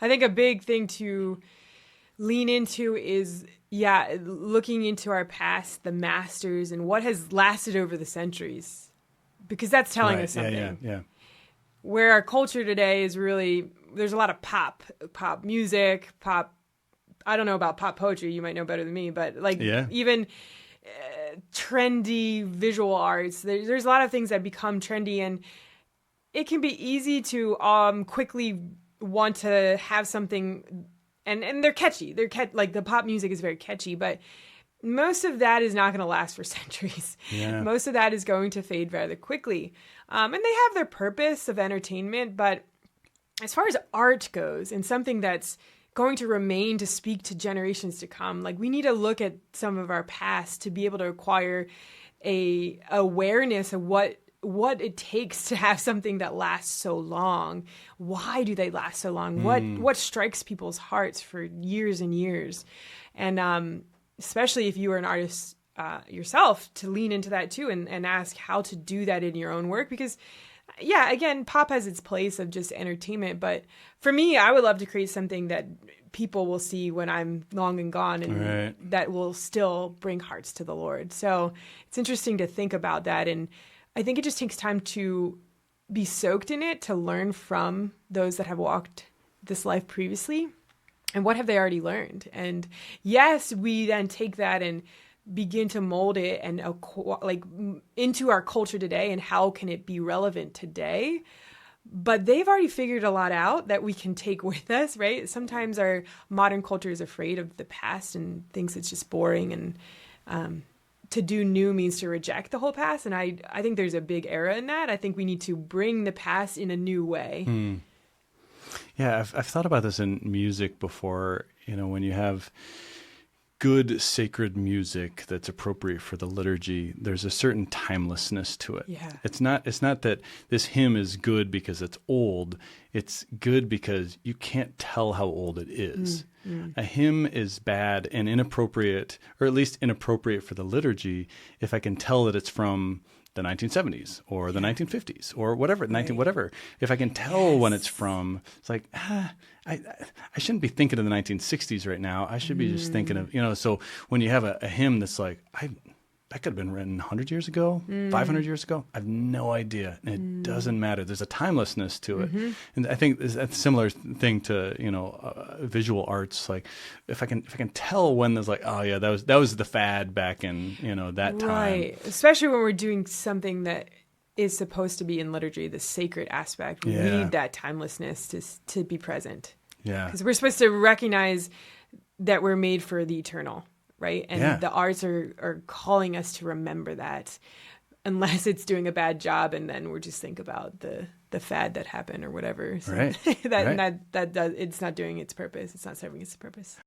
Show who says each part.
Speaker 1: I think a big thing to lean into is, looking into our past, the masters, and what has lasted over the centuries, because that's telling us something.
Speaker 2: Yeah.
Speaker 1: Where our culture today is really, there's a lot of pop music, pop. I don't know about pop poetry. You might know better than me, but even trendy visual arts. There's a lot of things that become trendy, and it can be easy to quickly want to have something, and they're catchy. Like the pop music is very catchy, but most of that is not going to last for centuries.
Speaker 2: Yeah.
Speaker 1: Most of that is going to fade rather quickly. And they have their purpose of entertainment, but as far as art goes, and something that's going to remain to speak to generations to come, like we need to look at some of our past to be able to acquire a awareness of what it takes to have something that lasts so long. Why do they last so long? What strikes people's hearts for years and years? And especially if you are an artist yourself, to lean into that too and ask how to do that in your own work. Because again, pop has its place of just entertainment. But for me, I would love to create something that people will see when I'm long and gone, and that will still bring hearts to the Lord. So it's interesting to think about that. And I think it just takes time to be soaked in it, to learn from those that have walked this life previously. And what have they already learned? And yes, we then take that and begin to mold it and into our culture today, and how can it be relevant today? But they've already figured a lot out that we can take with us, right? Sometimes our modern culture is afraid of the past and thinks it's just boring, and to do new means to reject the whole past. And I think there's a big error in that. I think we need to bring the past in a new way.
Speaker 2: Yeah, I've thought about this in music before. When you have good sacred music that's appropriate for the liturgy, there's a certain timelessness to it.
Speaker 1: Yeah.
Speaker 2: It's not that this hymn is good because it's old. It's good because you can't tell how old it is. A hymn is bad and inappropriate, or at least inappropriate for the liturgy, if I can tell that it's from the 1970s or the 1950s or whatever, whatever. If I can tell when it's from, it's like, I shouldn't be thinking of the 1960s right now. I should be just thinking of, so when you have a hymn that's like, that could have been written 100 years ago, 500 years ago. I have no idea. And it doesn't matter. There's a timelessness to it. And I think that's a similar thing to, visual arts. Like if I can tell when there's like, oh yeah, that was the fad back in, that time.
Speaker 1: Right. Especially when we're doing something that is supposed to be in liturgy, the sacred aspect. We need that timelessness to be present.
Speaker 2: Yeah.
Speaker 1: Because we're supposed to recognize that we're made for the eternal. Right. And the arts are calling us to remember that, unless it's doing a bad job, and then we're just think about the fad that happened or whatever. So
Speaker 2: Right.
Speaker 1: that it's not doing its purpose. It's not serving its purpose.